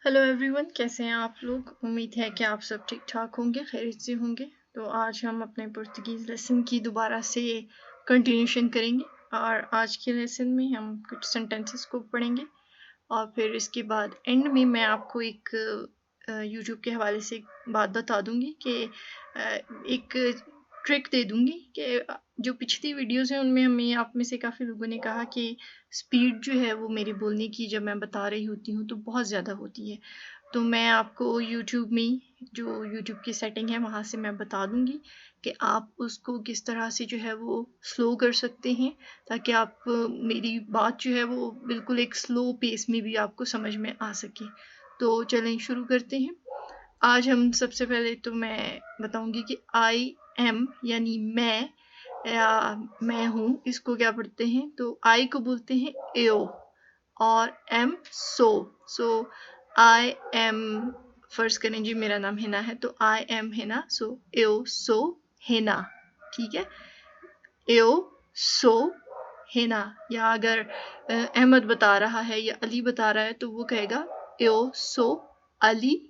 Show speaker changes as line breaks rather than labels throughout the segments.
Hello everyone, कैसे हैं आप लोग। उम्मीद है कि आप सब ठीक ठाक होंगे, खैरियत से होंगे। तो आज हम अपने पुर्तगीज़ लेसन की दोबारा से कंटिन्यूशन करेंगे और आज के लेसन में हम कुछ सेंटेंसेस को पढ़ेंगे और फिर इसके बाद एंड में मैं आपको एक यूट्यूब के हवाले से एक बात बता दूंगी कि एक ट्रिक दे दूंगी कि जो पिछली वीडियोस हैं उनमें हमें आप में से काफ़ी लोगों ने कहा कि स्पीड जो है वो मेरी बोलने की जब मैं बता रही होती हूँ तो बहुत ज़्यादा होती है। तो मैं आपको यूट्यूब में जो यूट्यूब की सेटिंग है वहाँ से मैं बता दूंगी कि आप उसको किस तरह से जो है वो स्लो कर सकते हैं ताकि आप मेरी बात जो है वो बिल्कुल एक स्लो पेस में भी आपको समझ में आ सके। तो चलें शुरू करते हैं। आज हम सबसे पहले तो मैं बताऊंगी कि आई एम यानी मैं या मैं हूँ, इसको क्या पढ़ते हैं। तो आई को बोलते हैं एओ और एम सो आई एम, फर्ज करें जी मेरा नाम हिना है तो आई एम हिना, सो एओ सो हिना। ठीक है, एओ सो हिना। या अगर अहमद बता रहा है या अली बता रहा है तो वो कहेगा एओ सो अली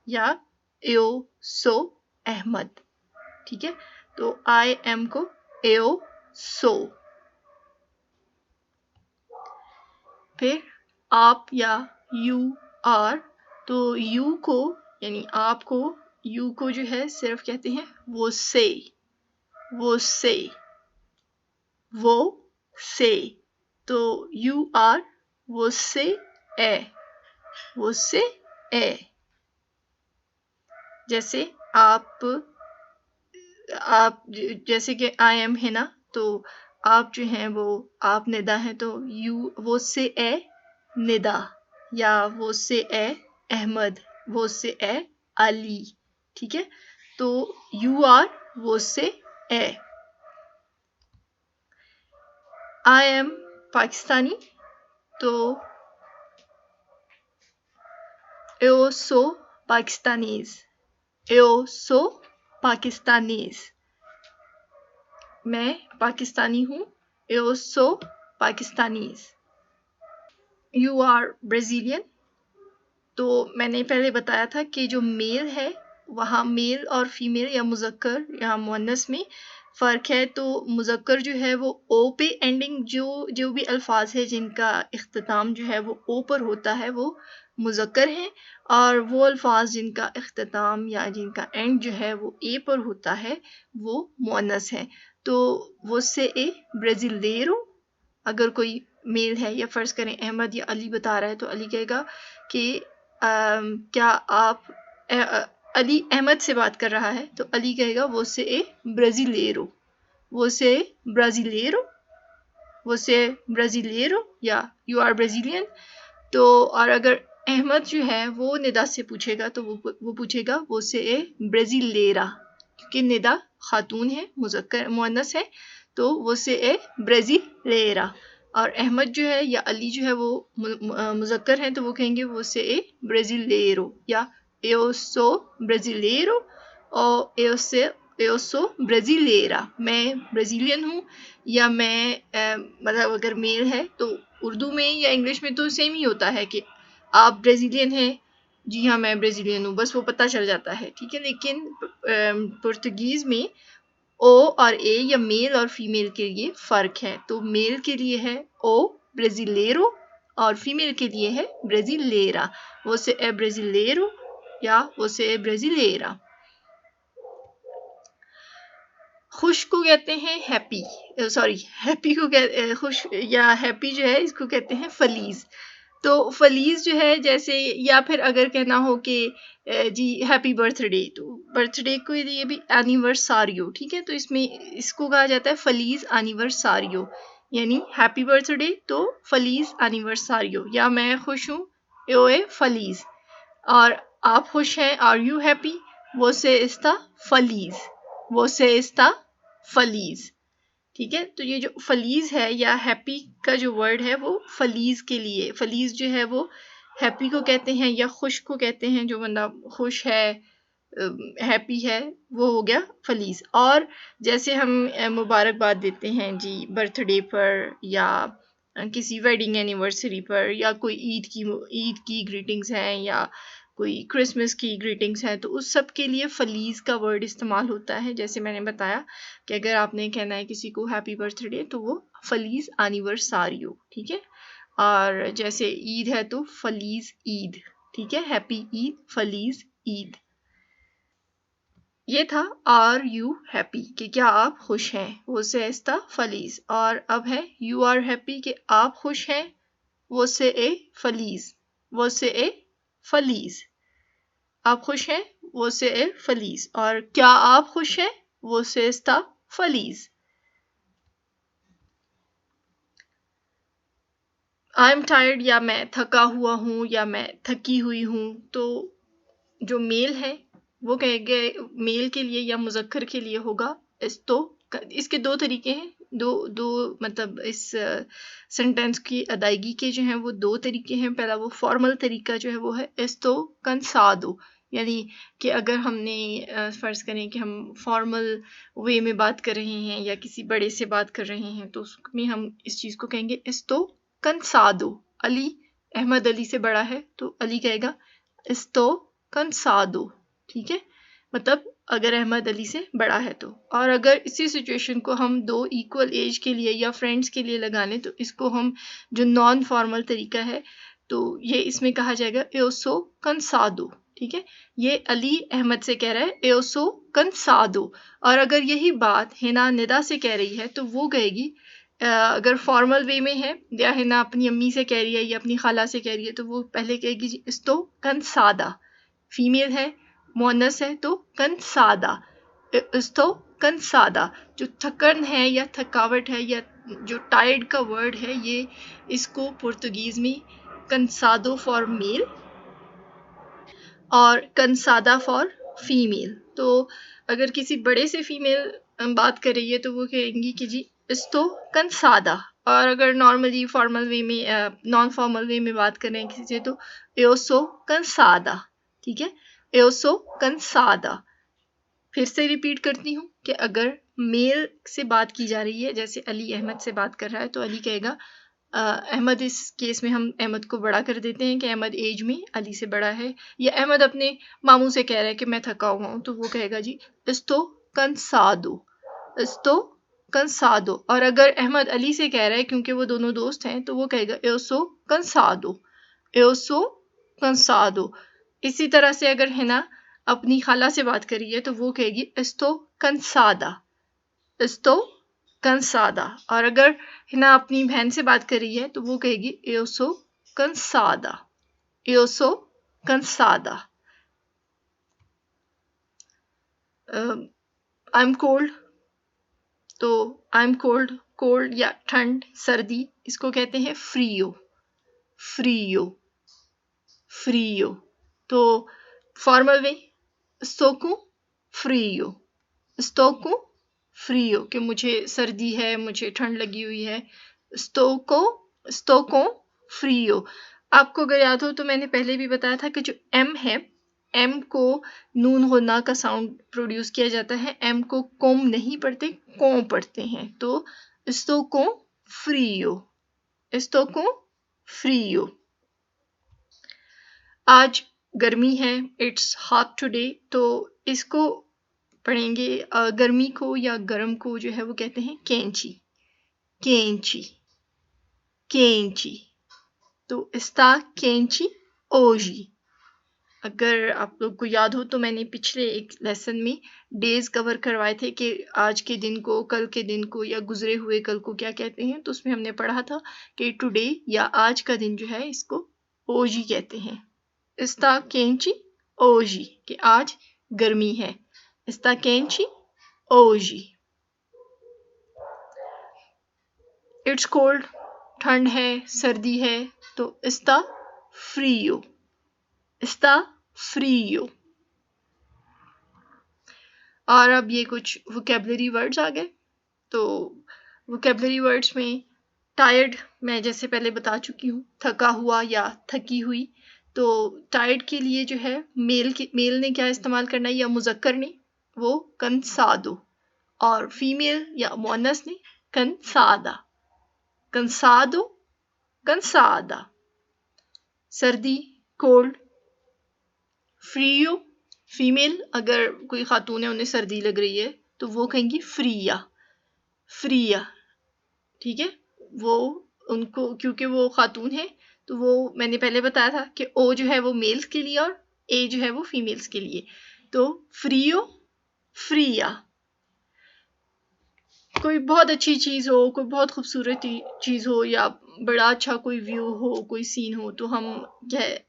या एओ सो अहमद। ठीक है, तो आई एम को एओ सो। फिर आप या यू आर, तो यू को यानी आप को, यू को जो है सिर्फ कहते हैं वो से, वो से, वो से। तो यू आर वो से ए, वो से ए। जैसे आप जैसे कि आई एम है ना, तो आप जो हैं वो आप निदा है तो यू वो से ए निदा, या वो से ए अहमद, वो से ए अली। ठीक है, तो यू आर वो से ए। आई एम पाकिस्तानी, तो एओ सो पाकिस्तानीज, एओ सो पाकिस्तानीज। मैं पाकिस्तानी हूँ, एओ सो पाकिस्तानीज। यू आर ब्राज़ीलियन, तो मैंने पहले बताया था कि जो मेल है वहाँ मेल और फीमेल या मुज़क्कर या मुअन्नस में फ़र्क है। तो मुज़क्कर जो है वो ओ पे एंडिंग, जो भी अल्फाज है जिनका इख्तिताम जो है वो ओ पर होता है वो मुज़क्कर है, और वो अल्फाज जिनका इख्तिताम या जिनका एंड जो है वो ए पर होता है वो मुअन्नस है। तो वो से ए ब्राज़िलेरो अगर कोई मेल है, या फ़र्ज़ करें अहमद या अली बता रहा है तो अली कहेगा कि क्या आप अली अहमद से बात कर रहा है, तो अली कहेगा वो से ए ब्राज़िलेरो, वो से ब्राज़िलेरो, वो से ब्राज़िलेरो, या यू आर ब्राज़ीलियन। तो और अगर अहमद जो है वो निदा से पूछेगा तो वो पूछेगा वो से ए ब्राज़िलेरा, क्योंकि निदा खातून है, मुज़क्कर मुअन्नस है, तो वो से ए ब्राज़िलेरा। और अहमद जो है या अली जो है वो मुज़क्कर हैं तो वो कहेंगे वो से ए ब्राज़िलेरो, या eu sou brasileiro और eu sou brasileira, मैं ब्राज़ीलियन हूँ। या मैं मतलब अगर मेल है तो उर्दू में या इंग्लिश में तो सेम ही होता है कि आप ब्राज़ीलियन हैं, जी हाँ मैं ब्राज़ीलियन हूँ, बस वो पता चल जाता है। ठीक है, लेकिन पुर्तगीज़ में ओ और ए या मेल और फीमेल के लिए फ़र्क है। तो मेल के लिए है ओ ब्राज़िलेरो और फीमेल के लिए है ब्राज़िलेरा, वो से ए ब्राज़िलेरो या वो से ए ब्राज़िलेरा। खुश को कहते हैं हैप्पी, सॉरी हैप्पी को खुश या हैप्पी जो है इसको कहते हैं फलीज। तो फलीज जो है जैसे, या फिर अगर कहना हो कि जी हैप्पी बर्थडे, तो बर्थडे के लिए भी एनिवर्सारियो। ठीक है, तो इसमें इसको कहा जाता है फलीज एनिवर्सारियो, यानी हैप्पी बर्थडे तो फलीज एनिवर्सारियो, या मैं खुश हूँ यो ए फलीज, और आप खुश हैं आर यू हैप्पी, वो से इस्ता फलीज, वो से इस्ता फलीज। ठीक है, तो ये जो फलीज है या हैप्पी का जो वर्ड है वो फलीज के लिए, फलीज जो है वो हैप्पी को कहते हैं या खुश को कहते हैं। जो बंदा खुश है, हैप्पी है, वो हो गया फलीज। और जैसे हम मुबारकबाद देते हैं जी बर्थडे पर, या किसी वेडिंग एनिवर्सरी पर, या कोई ईद की ग्रीटिंग्स हैं, या कोई क्रिसमस की ग्रीटिंग्स हैं, तो उस सब के लिए फलीज़ का वर्ड इस्तेमाल होता है। जैसे मैंने बताया कि अगर आपने कहना है किसी को हैप्पी बर्थडे तो वो फलीज़ एनिवर्सारियो, ठीक है। और जैसे ईद है तो फलीज़ ईद, ठीक है, हैप्पी ईद, फलीज़ ईद। ये था आर यू हैप्पी कि क्या आप खुश हैं, वो से एस्ता फलीज। और अब है यू आर हैप्पी कि आप खुश हैं, वो से ए फलीज, वो से ए फलीज। आप खुश हैं, वो से ए फलीज। और क्या आप खुश हैं, वो से एस्ता फलीज। आई एम टायर्ड या मैं थका हुआ हूँ या मैं थकी हुई हूँ, तो जो मेल है वो कहेंगे, मेल के लिए या मुज़क्कर के लिए होगा इस्तो। इसके दो तरीके हैं, दो मतलब इस सेंटेंस की अदायगी के जो हैं वो दो तरीके हैं। पहला वो फॉर्मल तरीका जो है वो है इस्तो कंसादो, यानी कि अगर हमने फ़र्ज़ करें कि हम फॉर्मल वे में बात कर रहे हैं या किसी बड़े से बात कर रहे हैं, तो उसमें हम इस चीज़ को कहेंगे इस्तो कंसादो। अली अहमद अली से बड़ा है तो अली कहेगा इस्तो कंसादो, ठीक है, मतलब अगर अहमद अली से बड़ा है तो। और अगर इसी सिचुएशन को हम दो इक्वल एज के लिए या फ्रेंड्स के लिए लगा लें तो इसको हम जो नॉन फॉर्मल तरीका है तो ये इसमें कहा जाएगा एओसो कंसादो, ठीक है। ये अली अहमद से कह रहा है एओसो कंसादो। और अगर यही बात हिना निदा से कह रही है तो वो कहेगी अगर फॉर्मल वे में है या हिना अपनी अम्मी से कह रही है या अपनी खाला से कह रही है तो वो पहले कहेगी जी इस्तो कंसादा। फीमेल है, मोनस है तो कंसादा, इस्तो कंसादा। जो थकन है या थकावट है या जो टायर्ड का वर्ड है, ये इसको पुर्तगीज में कंसादो फॉर मेल और कंसादा फॉर फीमेल। तो अगर किसी बड़े से फीमेल बात कर रही है तो वो कहेंगी कि जी इस्तो कंसादा। और अगर नॉर्मली फॉर्मल वे में नॉन फॉर्मल वे में बात कर रहे हैं किसी से तो एओसो कंसादा, ठीक है, एओसो कंसादा। फिर से रिपीट करती हूँ कि अगर मेल से बात की जा रही है, जैसे अली अहमद से बात कर रहा है तो अली कहेगा अहमद, इस केस में हम अहमद को बड़ा कर देते हैं कि अहमद एज में अली से बड़ा है। या अहमद अपने मामू से कह रहा है कि मैं थका हुआ हूँ तो वो कहेगा जी इस्तो कंसादो, इस्तो कंसादो। और अगर अहमद अली से कह रहा है क्योंकि वो दोनों दोस्त हैं तो वो कहेगा एओसो कंसादो, एओसो कंसादो। इसी तरह से अगर हिना अपनी खाला से बात करी है तो वो कहेगी इस्तो कंसादा, इस्तो कंसादा। और अगर हिना अपनी बहन से बात कर रही है तो वो कहेगी एओसो कंसादा, एओसो कंसादा। आई एम कोल्ड, तो आई एम कोल्ड, कोल्ड या ठंड सर्दी, इसको कहते हैं फ्रीयो, फ्रीयो, फ्रीयो। तो फॉर्मल वे स्टोकू फ्रीयो, स्टोकू फ्रीयो कि मुझे सर्दी है, मुझे ठंड लगी हुई है, स्टोको, स्टोको फ्रीयो। आपको अगर याद हो तो मैंने पहले भी बताया था कि जो एम है, एम को नून होना का साउंड प्रोड्यूस किया जाता है, एम को कोम नहीं पढ़ते, कोम पढ़ते हैं। तो स्टोको फ्रीयो, स्टोको फ्रीयो। आज गर्मी है, इट्स हॉट टुडे, तो इसको पढ़ेंगे गर्मी को या गर्म को जो है वो कहते हैं केंची, केंची, केंची। तो इस्ता केंची ओजी। अगर आप लोग को याद हो तो मैंने पिछले एक लेसन में डेज कवर करवाए थे कि आज के दिन को, कल के दिन को या गुजरे हुए कल को क्या कहते हैं। तो उसमें हमने पढ़ा था कि टुडे या आज का दिन जो है इसको ओजी कहते हैं। इस्ता केंची ओजी कि आज गर्मी है, इस्ता केंची ओजी। इट्स कोल्ड ठंड है, सर्दी है, तो इस्ता फ्रीयो, इस्ता फ्रीयो। और अब ये कुछ वोकेबलरी वर्ड्स आ गए। तो वोकेबलरी वर्ड्स में टायर्ड मैं जैसे पहले बता चुकी हूँ, थका हुआ या थकी हुई। तो टायर्ड के लिए जो है मेल ने क्या इस्तेमाल करना है या मुज़क्कर ने, वो कंसादो, और फीमेल या मोनस ने कंसादा, कंसादो cansada. सर्दी कोल्ड. फ्रीयो फीमेल, अगर कोई खातून है उन्हें सर्दी लग रही है तो वो कहेंगी फ्रिया. फ्रिया, ठीक है. वो उनको, क्योंकि वो खातून है तो वो मैंने पहले बताया था कि ओ जो है वो मेल्स के लिए और ए जो है वो फीमेल्स के लिए. तो फ्रियो फ्रिया. कोई बहुत अच्छी चीज़ हो, कोई बहुत खूबसूरत चीज़ हो या बड़ा अच्छा कोई व्यू हो, कोई सीन हो, तो हम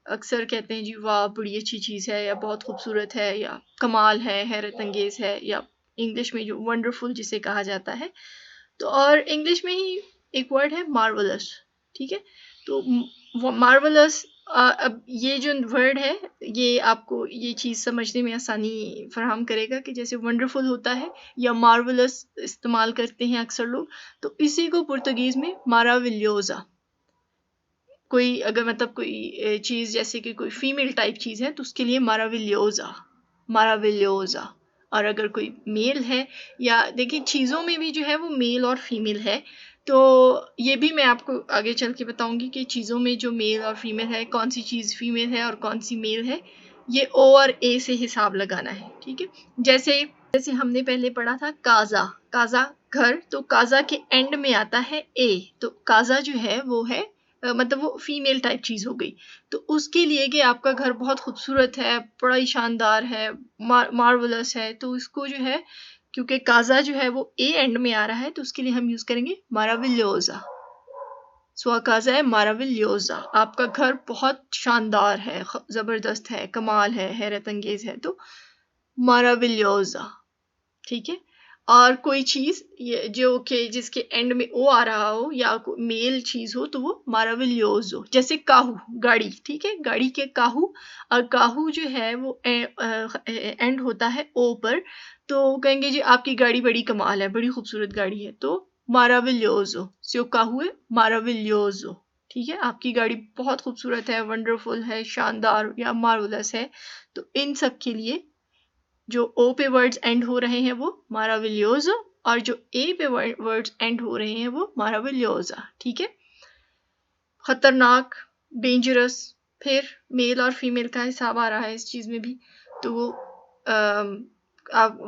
अक्सर कहते हैं जी वाह बड़ी अच्छी चीज़ है या बहुत खूबसूरत है या कमाल है, हैरत अंगेज है, या इंग्लिश में जो वंडरफुल जिसे कहा जाता है. तो और इंग्लिश में ही एक वर्ड है मार्वलस, ठीक है. तो मार्वलस, अब ये जो वर्ड है ये आपको ये चीज़ समझने में आसानी फराहम करेगा कि जैसे वंडरफुल होता है या मार्वलस इस्तेमाल करते हैं अक्सर लोग, तो इसी को पुर्तगीज़ में माराविलियोसा. कोई अगर मतलब कोई चीज़ जैसे कि कोई फीमेल टाइप चीज़ है तो उसके लिए माराविलियोसा, माराविलियोसा. और अगर कोई मेल है, या देखिए चीज़ों में भी जो है वो मेल और फीमेल है, तो ये भी मैं आपको आगे चल के बताऊंगी कि चीज़ों में जो मेल और फीमेल है, कौन सी चीज़ फीमेल है और कौन सी मेल है, ये ओ और ए से हिसाब लगाना है, ठीक है. जैसे हमने पहले पढ़ा था काजा, काजा घर, तो काजा के एंड में आता है ए, तो काजा जो है वो है मतलब वो फीमेल टाइप चीज़ हो गई. तो उसके लिए कि आपका घर बहुत खूबसूरत है, बड़ा ही शानदार है, मार्वलस है, तो इसको जो है क्योंकि काजा जो है वो ए एंड में आ रहा है तो उसके लिए हम यूज़ करेंगे माराविलियोसा. सो काजा है माराविलियोसा. आपका घर बहुत शानदार है, ज़बरदस्त है, कमाल है, हैरत अंगेज है, तो माराविलियोसा, ठीक है. और कोई चीज़ ये जो कि जिसके एंड में ओ आ रहा हो या मेल चीज़ हो तो वो माराविलियोso. जैसे काहू गाड़ी, ठीक है, गाड़ी के काहू, और काहू जो है वो एंड होता है ओ पर, तो कहेंगे जी आपकी गाड़ी बड़ी कमाल है, बड़ी खूबसूरत गाड़ी है, तो माराविलियोso. सो काहू है माराविलियोso, ठीक है. आपकी गाड़ी बहुत खूबसूरत है, वंडरफुल है, शानदार या मार्वलस है. तो इन सब के लिए जो ओ पे वर्ड्स एंड हो रहे हैं वो माराविलियोso, और जो ए पे वर्ड्स एंड हो रहे हैं वो माराविलियोसा, ठीक है. खतरनाक, डेंजरस, फिर मेल और फीमेल का हिसाब आ रहा है इस चीज़ में भी. तो आप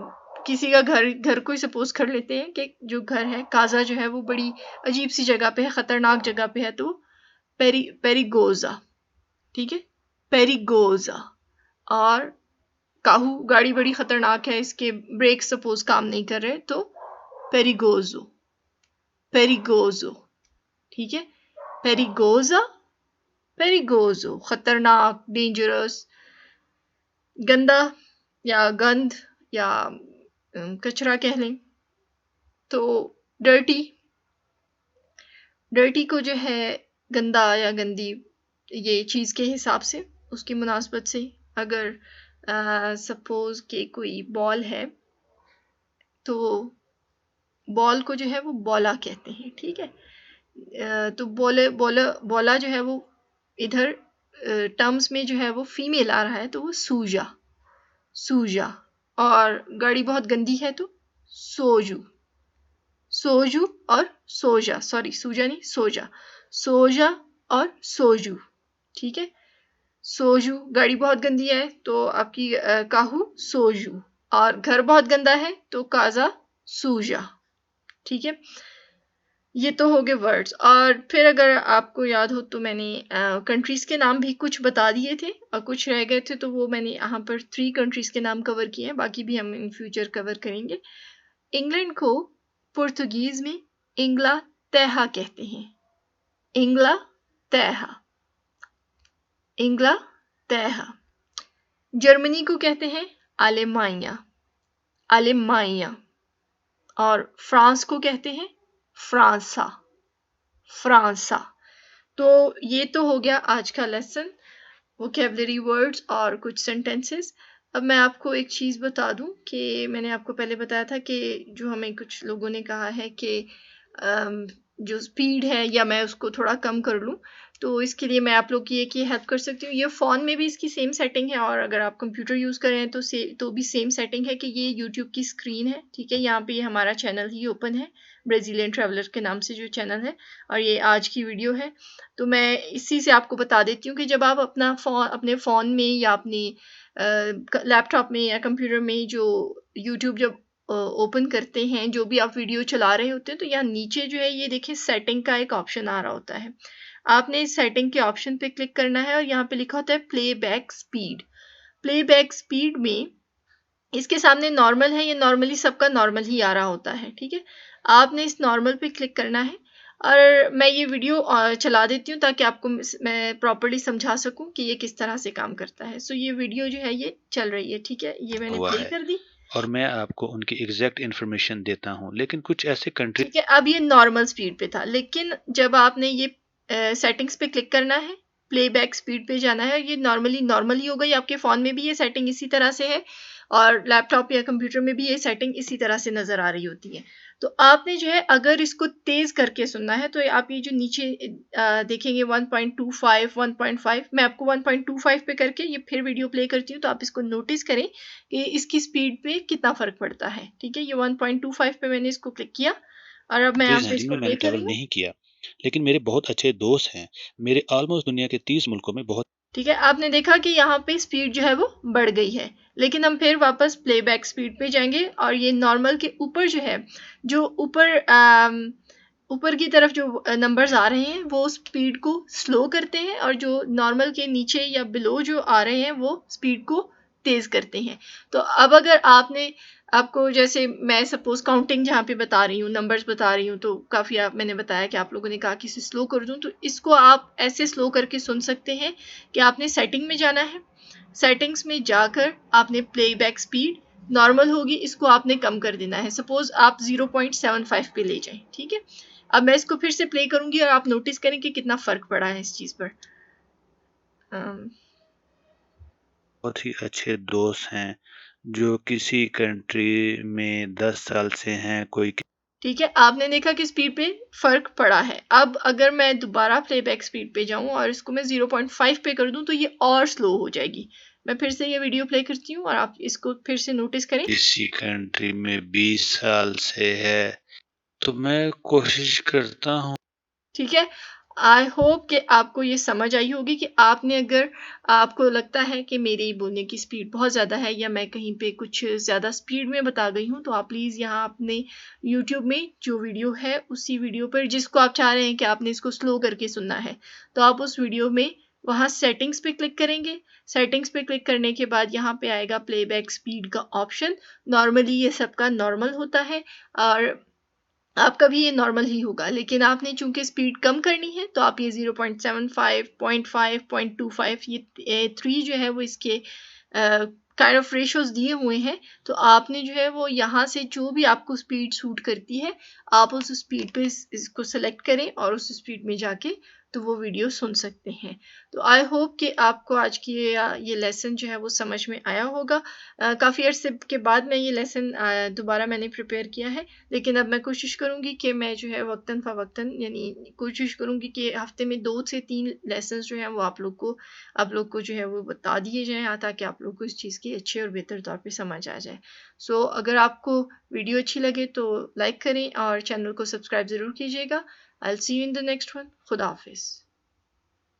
किसी का घर को ही सपोज कर लेते हैं कि जो घर है काजा जो है वो बड़ी अजीब सी जगह पे है, खतरनाक जगह पे है, तो पेरिगोजा, ठीक है, पेरिगोजा. और काहू गाड़ी बड़ी खतरनाक है, इसके ब्रेक सपोज काम नहीं कर रहे, तो पेरिगोजो, पेरिगोजो, ठीक है. पेरिगोजा, पेरिगोजो, खतरनाक, डेंजरस, गंदा या गंद या कचरा कह लें. तो डर्टी, डर्टी को जो है गंदा या गंदी, ये चीज़ के हिसाब से उसकी मुनासबत से, अगर सपोज कि कोई बॉल है तो बॉल को जो है वो बॉला कहते हैं, ठीक है. तो बॉला जो है वो इधर टर्म्स में जो है वो फीमेल आ रहा है तो वो सूजा, सूजा. और गाड़ी बहुत गंदी है तो सोजू, सोजू और सोजा, सॉरी सूजा नहीं सोजा, सोजा और सोजू, ठीक है. सोजू गाड़ी बहुत गंदी है तो आपकी काहू सोजू, और घर बहुत गंदा है तो काजा सूजा, ठीक है. ये तो हो गए वर्ड्स. और फिर अगर आपको याद हो तो मैंने कंट्रीज़ के नाम भी कुछ बता दिए थे और कुछ रह गए थे, तो वो मैंने यहाँ पर 3 कंट्रीज़ के नाम कवर किए हैं, बाकी भी हम इन फ्यूचर कवर करेंगे. इंग्लैंड को पुर्तगीज़ में इंग्ला तेहा कहते हैं, इंग्ला तेहा, इंग्ला तेहा. जर्मनी को कहते हैं आलेमाइया, आलेमाइया. और फ्रांस को कहते हैं फ्रांसा, फ्रांसा. तो ये तो हो गया आज का लेसन, वोकैबुलरी वर्ड्स और कुछ सेंटेंसेस. अब मैं आपको एक चीज़ बता दूं कि मैंने आपको पहले बताया था कि जो हमें कुछ लोगों ने कहा है कि जो स्पीड है या मैं उसको थोड़ा कम कर लूं, तो इसके लिए मैं आप लोग की एक ये हेल्प कर सकती हूँ। ये फ़ोन में भी इसकी सेम सेटिंग है और अगर आप कंप्यूटर यूज़ कर रहे हैं तो भी सेम सेटिंग है कि ये यूट्यूब की स्क्रीन है, ठीक है। यहाँ पे ये हमारा चैनल ही ओपन है, ब्राज़ीलियन ट्रैवलर के नाम से जो चैनल है, और ये आज की वीडियो है। तो मैं इसी से आपको बता देती हूँ कि जब आप अपने फ़ोन में या अपनी लैपटॉप में या कंप्यूटर में जो यूट्यूब जब ओपन करते हैं, जो भी आप वीडियो चला रहे होते हैं, तो यहाँ नीचे जो है ये देखिए सेटिंग का एक ऑप्शन आ रहा होता है। आपने इस सेटिंग के ऑप्शन पे क्लिक करना है और यहाँ पे लिखा होता है प्लेबैक स्पीड। प्लेबैक स्पीड में इसके सामने नॉर्मल है, ये नॉर्मली सबका नॉर्मल ही आ रहा होता है, ठीक है। आपने इस नॉर्मल पे क्लिक करना है और मैं ये वीडियो चला देती हूँ ताकि आपको मैं प्रॉपर्ली समझा सकूँ कि ये किस तरह से काम करता है। सो ये वीडियो जो है ये चल रही है, ठीक है, ये मैंने प्ले कर दी
और मैं आपको उनकी एग्जैक्ट इन्फॉर्मेशन देता हूँ। लेकिन कुछ ऐसे कंट्री,
ठीक है। अब ये नॉर्मल स्पीड पे था, लेकिन जब आपने ये सेटिंग्स पे क्लिक करना है, प्लेबैक स्पीड पे जाना है, ये नॉर्मल ही हो गई। आपके फ़ोन में भी ये सेटिंग इसी तरह से है और लैपटॉप या कंप्यूटर में भी ये सेटिंग इसी तरह से नज़र आ रही होती है। तो आपने जो है अगर इसको तेज़ करके सुनना है तो आप ये जो नीचे देखेंगे 1.25 1.5, मैं आपको 1.25 पे करके ये फिर वीडियो प्ले करती हूँ, तो आप इसको नोटिस करें कि इसकी स्पीड पे कितना फ़र्क पड़ता है, ठीक है। ये 1.25 पे मैंने इसको क्लिक किया और अब मैं
कंट्रीज
यहाँ
हैं
पे इसको
जिनमें
प्ले
मैंने
कर रही
ट्रैवल
हूँ,
नहीं किया, लेकिन मेरे बहुत अच्छे दोस्त हैं। मेरे ऑलमोस्ट दुनिया के 30 मुल्कों में बहुत।
ठीक है। आपने देखा कि यहाँ पे स्पीड जो है वो बढ़ गई है, लेकिन हम फिर वापस प्लेबैक स्पीड पे जाएंगे और ये नॉर्मल के ऊपर जो है, जो ऊपर की तरफ जो नंबर्स आ रहे हैं वो स्पीड को स्लो करते हैं और जो नॉर्मल के नीचे या बिलो जो आ रहे हैं वो स्पीड को तेज़ करते हैं। तो अब अगर आपको जैसे मैं सपोज़ काउंटिंग जहाँ पे बता रही हूँ, नंबर्स बता रही हूँ, तो काफ़ी मैंने बताया कि आप लोगों ने कहा कि इसे स्लो कर दूँ, तो इसको आप ऐसे स्लो करके सुन सकते हैं कि आपने सेटिंग में जाना है। सेटिंग्स में जाकर आपने प्लेबैक स्पीड नॉर्मल होगी, इसको आपने कम कर देना है। सपोज़ आप 0.75 पे ले जाएँ, ठीक है। अब मैं इसको फिर से प्ले करूँगी और आप नोटिस करें कि कितना फ़र्क पड़ा है इस चीज़ पर।
बहुत ही अच्छे दोस्त हैं जो किसी कंट्री में 10 साल से हैं, कोई
ठीक है, आपने देखा कि स्पीड पे फ़र्क पड़ा है। अब अगर मैं दोबारा प्लेबैक स्पीड पे जाऊँ और इसको मैं 0.5 पे कर दूँ तो ये और स्लो हो जाएगी। मैं फिर से ये वीडियो प्ले करती हूँ और आप इसको फिर से नोटिस करें।
किसी कंट्री में 20 साल से है, तो मैं कोशिश करता हूँ।
ठीक है, आई होप कि आपको ये समझ आई होगी कि अगर आपको लगता है कि मेरी बोलने की स्पीड बहुत ज़्यादा है या मैं कहीं पे कुछ ज़्यादा स्पीड में बता गई हूँ, तो आप प्लीज़ यहाँ अपने यूट्यूब में जो वीडियो है उसी वीडियो पर जिसको आप चाह रहे हैं कि आपने इसको स्लो करके सुनना है, तो आप उस वीडियो में वहाँ सेटिंग्स पे क्लिक करेंगे। सेटिंग्स पे क्लिक करने के बाद यहाँ पे आएगा प्लेबैक स्पीड का ऑप्शन। नॉर्मली ये सबका नॉर्मल होता है और आपका भी ये नॉर्मल ही होगा, लेकिन आपने चूंकि स्पीड कम करनी है तो आप ये 0.75 0.5 0.25 ये 3 जो है वो इसके काइंड ऑफ रेशोज दिए हुए हैं। तो आपने जो है वो यहाँ से जो भी आपको स्पीड सूट करती है आप उस स्पीड पे इसको सेलेक्ट करें और उस स्पीड में जाके तो वो वीडियो सुन सकते हैं। तो आई होप कि आपको आज की ये लेसन जो है वो समझ में आया होगा। काफ़ी अर्से के बाद मैं ये लेसन दोबारा मैंने प्रिपेयर किया है, लेकिन अब मैं कोशिश करूँगी कि मैं जो है वक्तन फ़वक्तन यानी कोशिश करूँगी कि हफ्ते में 2 से 3 लेसन्स जो हैं वो आप लोग को जो है वो बता दिए जाएँ ताकि आप लोग को इस चीज़ की अच्छे और बेहतर तौर पे समझ आ जाए। सो अगर आपको वीडियो अच्छी लगे तो लाइक करें और चैनल को सब्सक्राइब ज़रूर कीजिएगा। I will see you in the next one. खुदा हाफिज़।